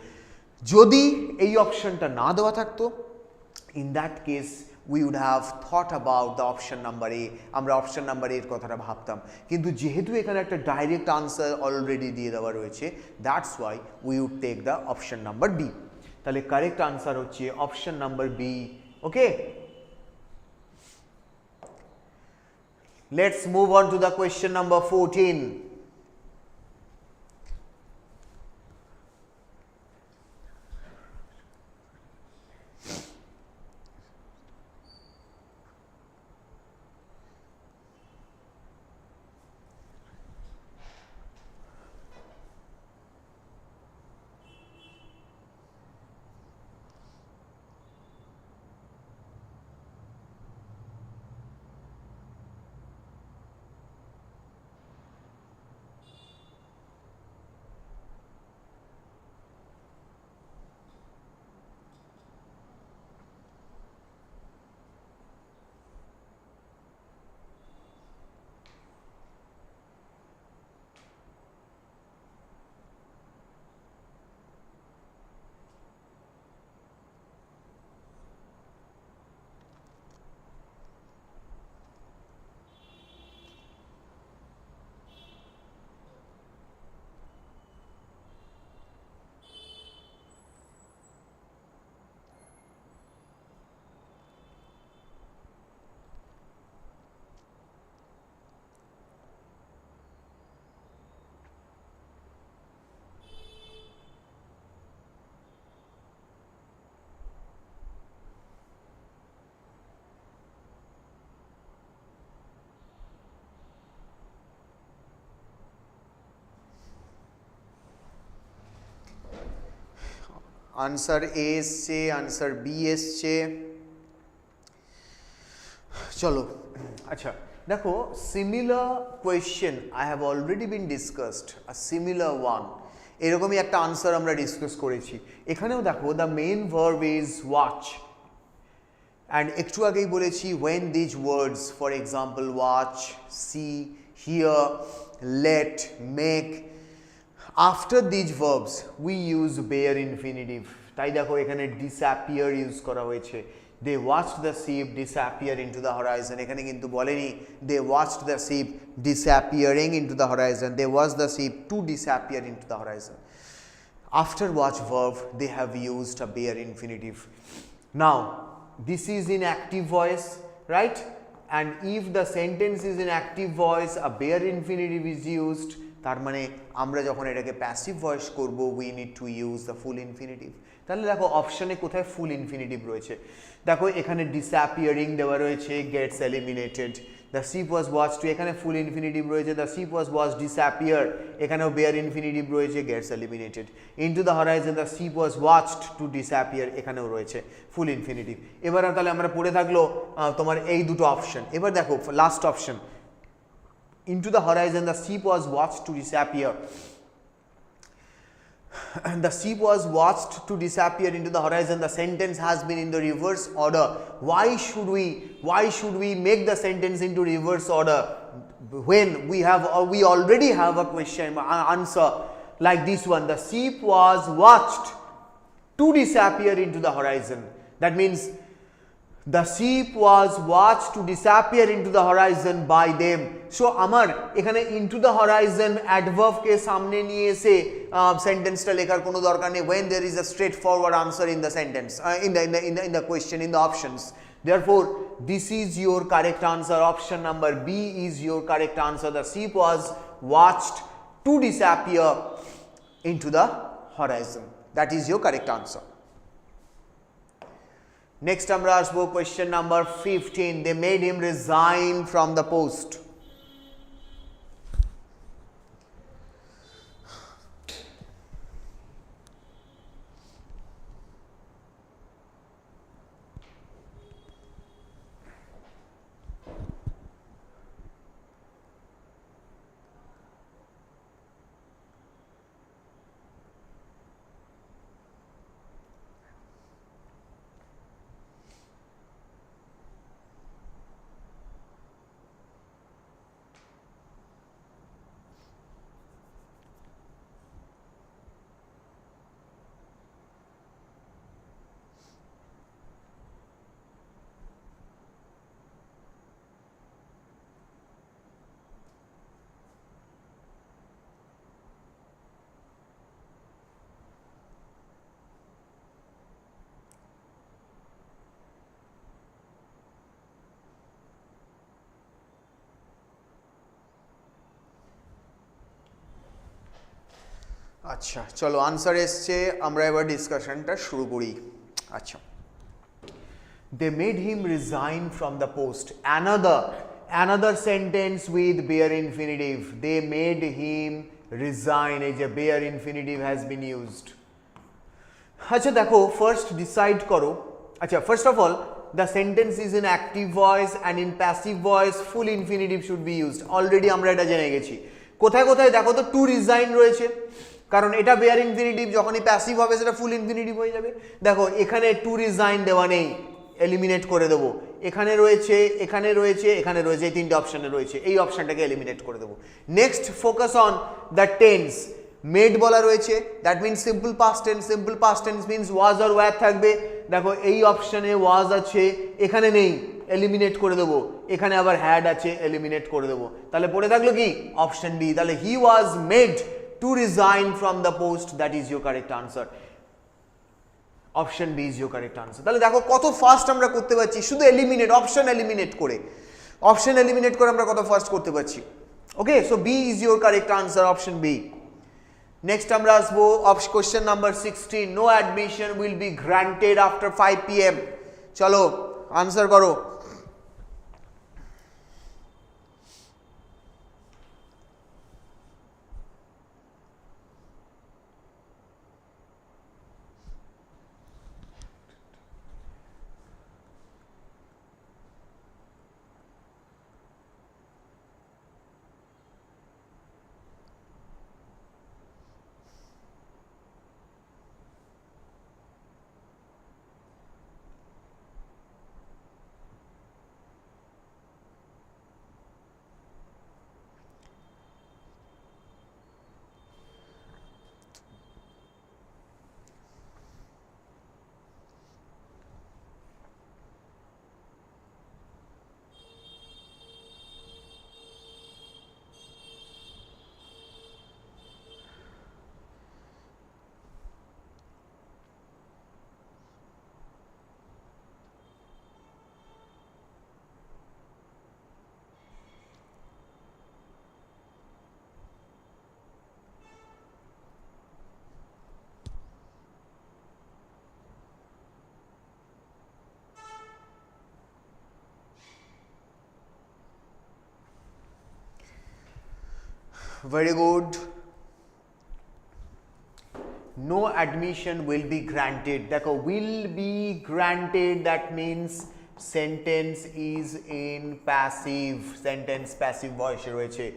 যদি এই অপশনটা না দেওয়া থাকতো, in that case we would have thought about the option number A, আমরা option number এর কথাটা ভাবতাম, কিন্তু যেহেতু এখানে একটা ডাইরেক্ট আনসার অলরেডি দিয়ে দেওয়া রয়েছে, that's why we would take the option number B. তাহলে কারেক্ট আনসার হচ্ছে option number B. Okay, let's move on to the question number 14. Answer A এসছে, আনসার বি এসছে। চলো আচ্ছা দেখো, similar question I have already been discussed, a similar one, এরকমই একটা answer আমরা ডিসকাস করেছি। এখানেও দেখো the main verb is watch, and একটু আগেই বলেছি when these words, for example watch, see, hear, let, make, after these verbs we use bare infinitive। তাই দেখো এখানে disappear ইউজ করা হয়েছে, they watched the ship disappear into the horizon। এখানে কিন্তু বলেনি they watched the ship disappearing into the horizon, they watched the ship to disappear into the horizon। After watch verb they have used a bare infinitive। Now this is in active voice, right? And if the sentence is in active voice, a bare infinitive is used, তার মানে আমরা যখন এটাকে passive voice করব we need to use the full infinitive। তাহলে দেখো অপশনে কোথায় ফুল ইনফিনিটিভ রয়েছে, দেখো এখানে ডিসঅ্যাপিয়ারিং দেওয়া রয়েছে, gets eliminated. The ship was watch to, এখানে ফুল ইনফিনিটিভ রয়েছে, the ship was watch disappear, এখানেও বেয়ার ইনফিনিটিভ রয়েছে, gets eliminated. Into the horizon, the ship was watched to disappear, এখানেও রয়েছে ফুল ইনফিনিটিভ। এবার তাহলে আমরা পড়ে থাকলো তোমার এই দুটো অপশন। এবার দেখো last option, into the horizon the ship was watched to disappear, the ship was watched to disappear into the horizon, the sentence has been in the reverse order। why should we make the sentence into reverse order when we already have a question answer like this one, the ship was watched to disappear into the horizon। That means the ship was watched to disappear into the horizon by them। so আমার এখানে into the horizon adverb কে সামনে নিয়ে এসে সেন্টেন্সটা লেখার কোনো দরকার নেই when there is a straightforward answer in the sentence, in the question, in the options। therefore this is your correct answer, option number B is your correct answer, the ship was watched to disappear into the horizon, that is your correct answer। Next আমরা আসবো question number 15, they made him resign from the post। আচ্ছা চলো answer এসছে, আমরা এবার ডিসকাশনটা শুরু করি। আচ্ছা, they made him resign from the post, another sentence with bare infinitive, they made him resign, এই যে bare infinitive has been used। আচ্ছা দেখো ফার্স্ট ডিসাইড করো, আচ্ছা first of all the sentence is in active voice and in passive voice full infinitive should be used, already আমরা এটা জেনে গেছি। কোথায় কোথায় দেখো তো টু রিজাইন রয়েছে, কারণ এটা বেয়ার ইনফিনিটিভ, যখনই প্যাসিভ হবে সেটা ফুল ইনফিনিটিভ হয়ে যাবে। দেখো এখানে টু রিজাইন দেওয়া নেই, এলিমিনেট করে দেবো, এখানে রয়েছে, এখানে রয়েছে, এখানে রয়েছে, এই তিনটে অপশানে রয়েছে, এই অপশানটাকে এলিমিনেট করে দেবো। Next focus on the tense, made বলা রয়েছে, that means simple past tense, simple past tense means was আর ওয়্যার থাকবে। দেখো এই অপশানে ওয়াজ আছে, এখানে নেই, এলিমিনেট করে দেবো, এখানে আবার হ্যাড আছে, এলিমিনেট করে দেবো, তাহলে পড়ে থাকলো কি অপশন বি। তাহলে he was made to resign from the post, that is your correct answer, option B is your correct answer. তাহলে দেখো কত ফাস্ট আমরা করতে পারছি, শুধু এলিমিনেট, অপশন এলিমিনেট করে, অপশন এলিমিনেট করে আমরা কত ফাস্ট করতে পারছি। Okay, so B is your correct answer, option B. Next আমরা আসবো question number 16, no admission will be granted after 5 PM। চলো আনসার করো। Very good. No admission will be granted. देखो will be granted, that means sentence is in passive, sentence passive voice রয়েছে.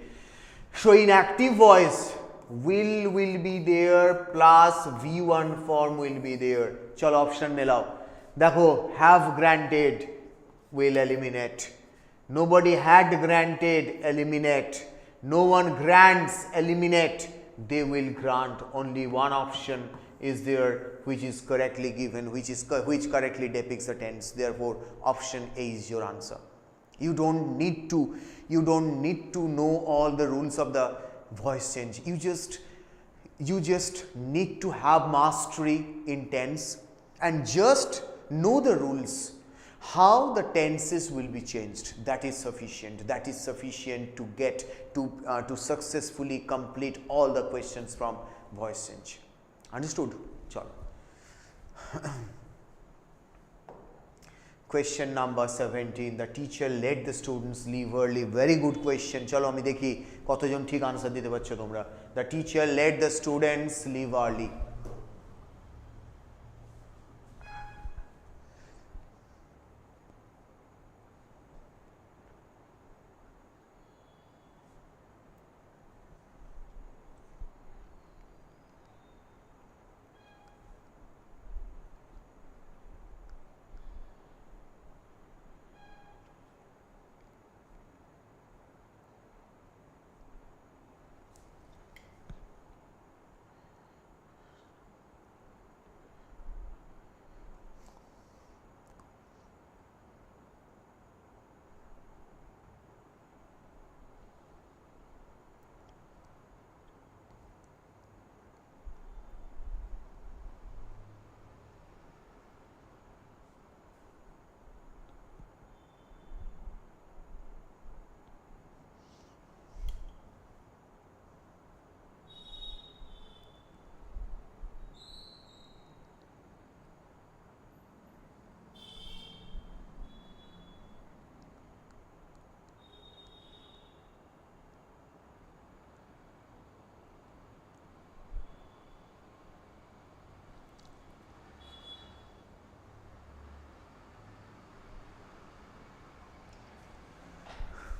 So in active voice will be there plus V1 form will be there. चलो option मिलाओ. देखो have granted will eliminate. Nobody had granted, eliminate. No one grants, eliminate. They will grant. Only one option is there which is correctly given, which correctly depicts the tense. Therefore, option A is your answer. You don't need to know all the rules of the voice change. You just need to have mastery in tense and just know the rules. How the tenses will be changed, that is sufficient. That is sufficient to get to successfully complete all the questions from voice change. Understood? Chalo. Question number 17. The teacher let the students leave early. Very good question. Chalo ami dekhi কতজন ঠিক answer দিতে পারছো তোমরা. The teacher let the students leave early.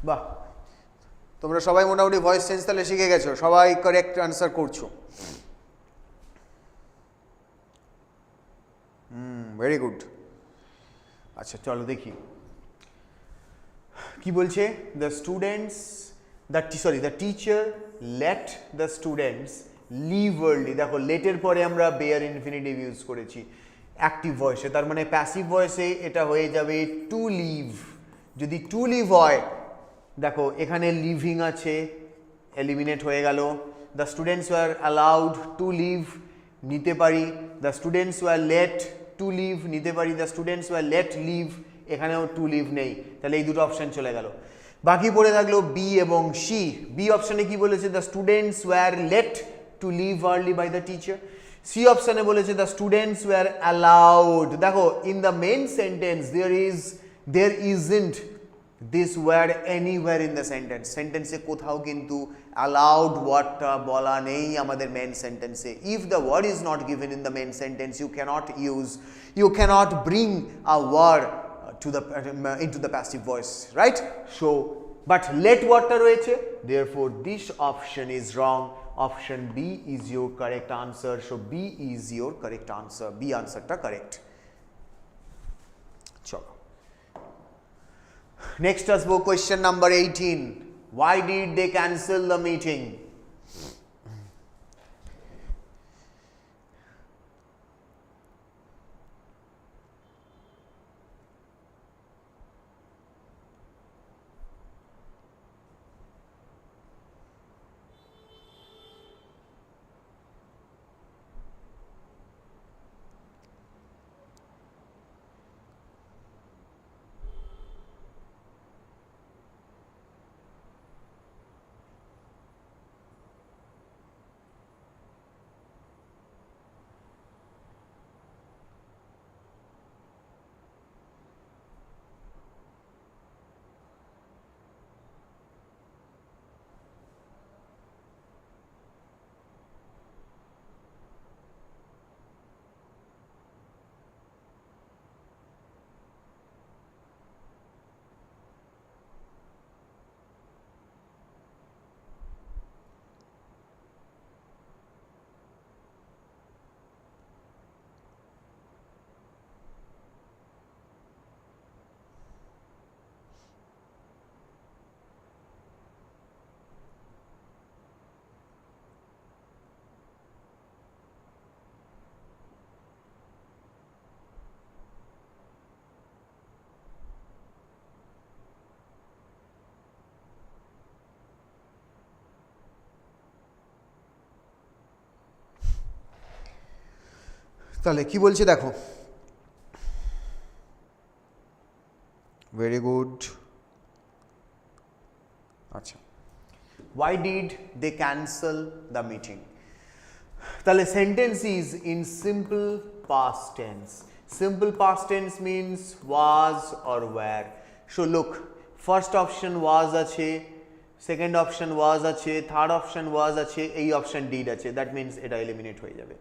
বাহ, তোমরা সবাই মোটামুটি voice change তাহলে শিখে গেছো, সবাই কারেক্ট আনসার করছো। Very good. আচ্ছা চলো দেখি কি বলছে। The students the teacher let the students leave early. দেখো লেটের পরে আমরা বেয়ার ইনফিনিটিভ ইউজ করেছি অ্যাক্টিভ ভয়েসে, তার মানে প্যাসিভ ভয়েসে এটা হয়ে যাবে টু লিভ। যদি টু লিভ হয়, দেখো এখানে লিভিং আছে, এলিমিনেট হয়ে গেল। The students were allowed to leave নিতে পারি, the students were let to leave নিতে পারি, the students were late leave, এখানেও টু লিভ নেই, তাহলে এই দুটো অপশান চলে গেল। বাকি পড়ে থাকলো বি এবং সি। বি অপশানে কি বলেছে? The students were let to leave early by the teacher. C অপশানে বলেছে দ্য স্টুডেন্টস ওয়ার অ্যালাউড। দেখো in the main sentence there isn't this word anywhere in the sentence. সেন্টেন্সে কোথাও কিন্তু allowed ওয়ার্ডটা বলা নেই আমাদের মেন সেন্টেন্সে। if the word is not given in the main sentence, you cannot bring a word into the passive voice, right? So but let wordটা রয়েছে, therefore this option is wrong. Option B is your correct answer. So B is your correct answer. B answerটা correct. চলো next আসবো question number 18. Why did they cancel the meeting? তাহলে কি বলছে দেখো, very good. আচ্ছা, why did they cancel the meeting? তাহলে sentence is in simple past tense. Simple past tense means was or were. So look, first option was আছে, second option was আছে, third option was আছে, এই option did আছে, that means এটা eliminate হয়ে যাবে।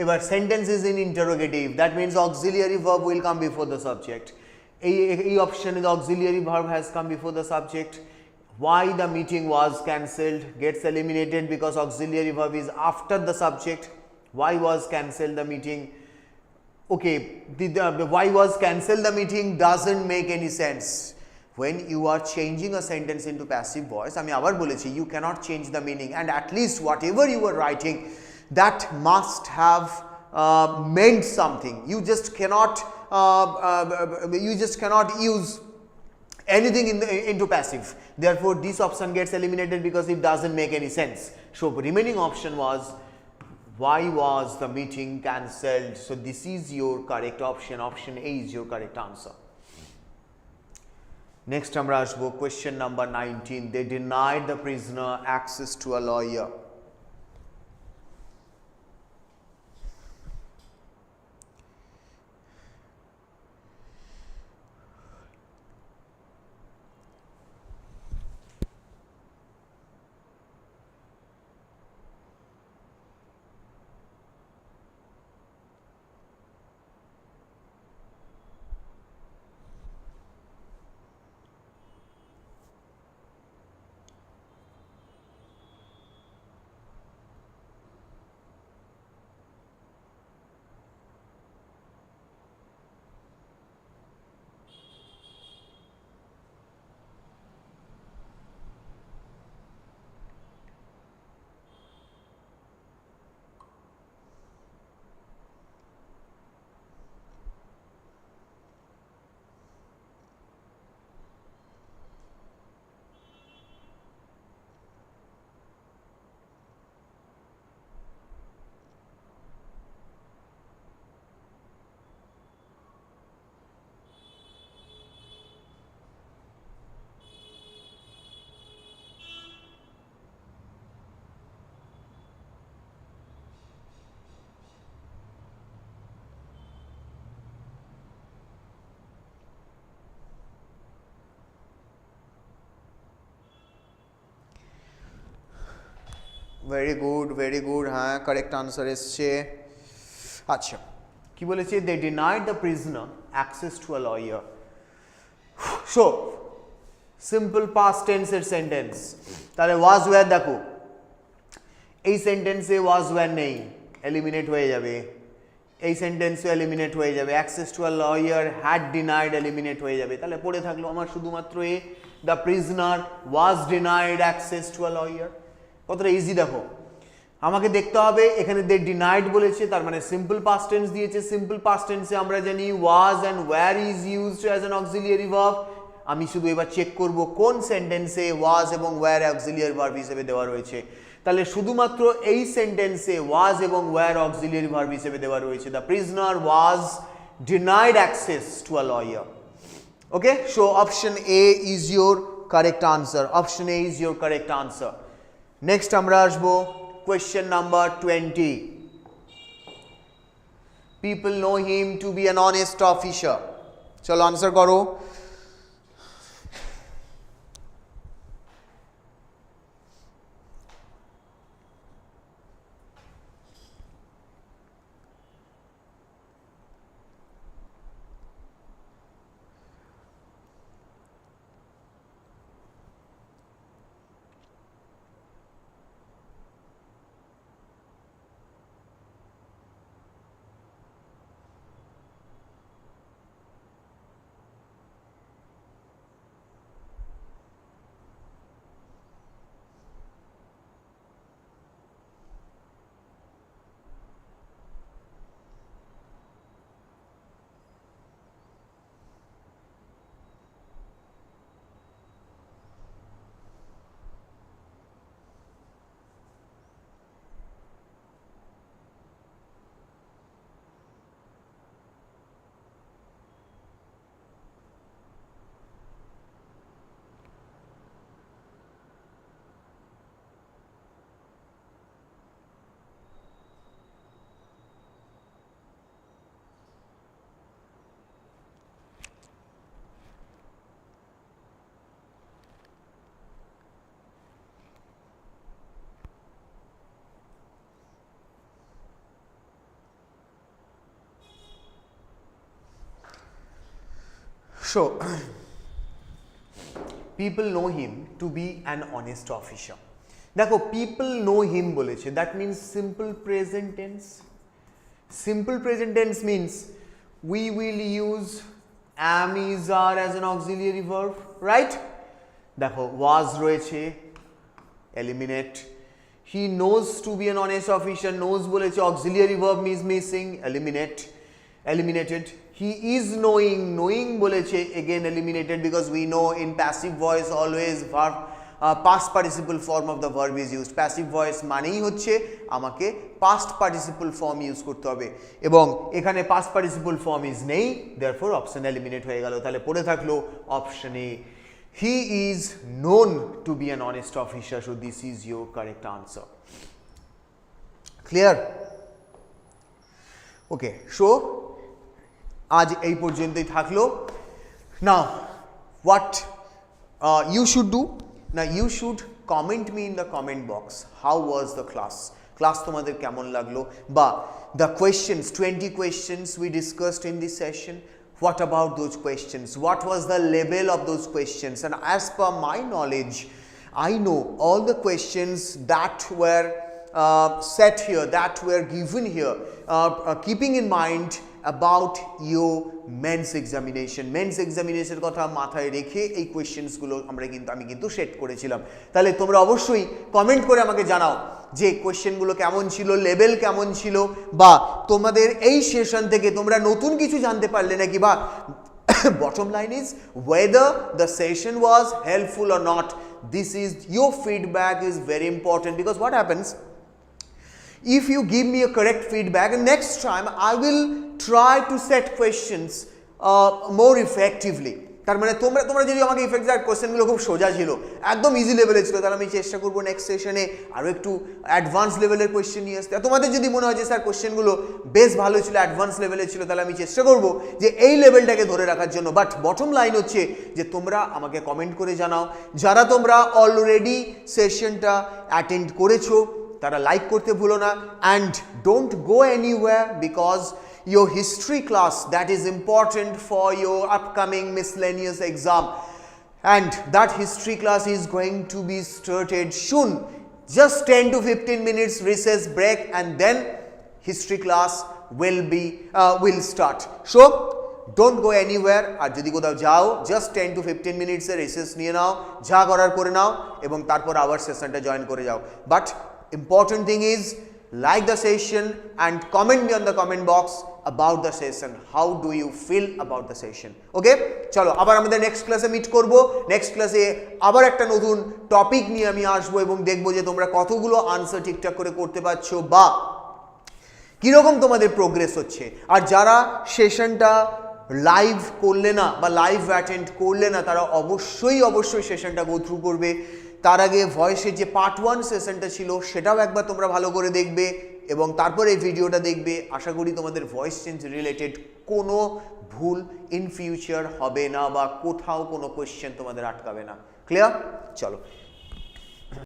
এবার sentence is in interrogative, that means auxiliary verb will come before the subject. এই option is auxiliary verb has come before the subject. Why the meeting was cancelled gets eliminated because auxiliary verb is after the subject. Why was cancelled the meeting? Okay, the why was cancelled the meeting doesn't make any sense. When you are changing a sentence into passive voice, আমি আবার বলেছি, you cannot change the meaning, and at least whatever you were writing, that must have meant something. You just cannot use anything into passive. Therefore this option gets eliminated because it doesn't make any sense. So remaining option was, why was the meeting cancelled? So this is your correct option. Option A is your correct answer. Next আমরা আসবো question number 19. They denied the prisoner access to a lawyer. Very good, very good. হ্যাঁ, correct answer এসছে। আচ্ছা, কি বলেছে? They denied the prisoner access to a lawyer. So simple past টেন্সের sentence, তাহলে was wire দেখো, এই সেন্টেন্সে ওয়াজ ওয়্যার নেই, এলিমিনেট হয়ে যাবে। এই সেন্টেন্সও এলিমিনেট হয়ে যাবে। Access to a lawyer, had denied, eliminate হয়ে যাবে। তাহলে পড়ে থাকলো আমার শুধুমাত্র এ, the prisoner was denied access to a lawyer. কতটা ইজি দেখো, আমাকে দেখতে হবে এখানে দে ডিনাইড বলেছে, তার মানে সিম্পল পাস্ট টেন্স দিয়েছে। সিম্পল পাস্ট টেন্সে আমরা জানি ওয়াজ and where is used as an auxiliary verb. আমি শুধু এবার চেক করব কোন সেন্টেন্সে ওয়াজ এবং ওয়্যার অক্সিলিয়ারি ভার্ব হিসেবে দেওয়া রয়েছে। তাহলে শুধুমাত্র এই সেন্টেন্সে ওয়াজ এবং ওয়্যার অক্সিলিয়ারি ভার্ব হিসেবে দেওয়া রয়েছে। The prisoner was denied access to a lawyer. Okay, so option A is your correct answer. Option A is your correct answer. Next আমরা আসবো question number 20. People know him to be an honest officer. চলো answer করো। So people know him to be an honest officer. দেখো people know him বলেছে, that means simple present tense. Simple present tense means we will use am, is, are as an auxiliary verb, right? দেখো was রয়েছে, eliminate. He knows to be an honest officer, knows বলেছে, auxiliary verb means missing, eliminate, eliminated. He is knowing, knowing বলেছে, again eliminated because we know in passive voice always verb past participle form of the verb is used. Passive voice মানেই হচ্ছে আমাকে past participle form use করতে হবে এবং এখানে past participle form is নেই, therefore option eliminate হয়ে গেল। তাহলে পড়ে থাকলো option A. He is known to be an honest officer, so this is your correct answer. Clear? Okay, so আজ এই পর্যন্তই থাকলো। Now what you should do, now you should comment me in the comment box how was the class, class তোমাদের কেমন লাগলো, বা the questions, 20 questions we discussed in this session, what about those questions, what was the level of those questions, and as per my knowledge I know all the questions that were set here, that were given here, keeping in mind about your mains examination. Mains এক্সামিনেশনের কথা মাথায় রেখে এই কোয়েশ্চেন্সগুলো আমি কিন্তু set করেছিলাম। তাহলে তোমরা অবশ্যই কমেন্ট করে আমাকে জানাও যে কোয়েশ্চেনগুলো কেমন ছিল, লেভেল কেমন ছিল, বা তোমাদের এই সেশন থেকে তোমরা নতুন কিছু জানতে পারলে নাকি, বা bottom line is whether the session was helpful or not. This is your feedback is very important, because what happens if you give me a correct feedback, and next time I will try to set questions more effectively. তার মানে তোমরা যদি আমাকে effect কোশ্চেনগুলো খুব সোজা ছিল, একদম ইজি লেভেলের ছিল, তাহলে আমি চেষ্টা করবো নেক্সট সেশনে আরও একটু অ্যাডভান্স লেভেলের কোয়েশ্চেন নিয়ে আসতে। তোমাদের যদি মনে হয় যে স্যার কোয়েশ্চেনগুলো বেশ ভালো ছিল, অ্যাডভান্স লেভেলের ছিল, তাহলে আমি চেষ্টা করবো যে এই লেভেলটাকে ধরে রাখার জন্য। বাট বটম লাইন হচ্ছে যে তোমরা আমাকে কমেন্ট করে জানাও, যারা তোমরা অলরেডি সেশনটা অ্যাটেন্ড করেছো তারা লাইক করতে ভুলো না, and don't go anywhere because your history class that is important for your upcoming miscellaneous exam, and that history class is going to be started soon. Just 10 to 15 minutes recess break and then history class will start. So don't go anywhere. আর যদি কোথাও যাও just 10 to 15 minutes এর recess নিয়ে নাও, যা করার করে নাও এবং তারপর আবার সেশনটা জয়েন করে যাও। But important thing is like the session and comment me on the comment box about the session. How do you feel about the session? Okay, চলো আবার আমাদের নেক্সট ক্লাসে মিট করব। নেক্সট ক্লাসে আবার একটা নতুন টপিক নিয়ে আমি আসবো এবং দেখবো যে তোমরা কতগুলো আনসার ঠিকঠাক করে করতে পারছো বা কীরকম তোমাদের প্রোগ্রেস হচ্ছে। আর যারা সেশনটা লাইভ করলে না বা লাইভ অ্যাটেন্ড করলে না তারা অবশ্যই সেশনটা গো থ্রু করবে। তার আগে ভয়েসের যে পার্ট 1 সেশনটা ছিল সেটাও একবার তোমরা ভালো করে দেখবে এবং তারপর এই ভিডিওটা দেখবে। আশা করি তোমাদের ভয়েস চেঞ্জ রিলেটেড কোনো ভুল ইন ফিউচার হবে না বা কোথাও কোনো কোয়েশ্চেন তোমাদের আটকাবে না। ক্লিয়ার? চলো।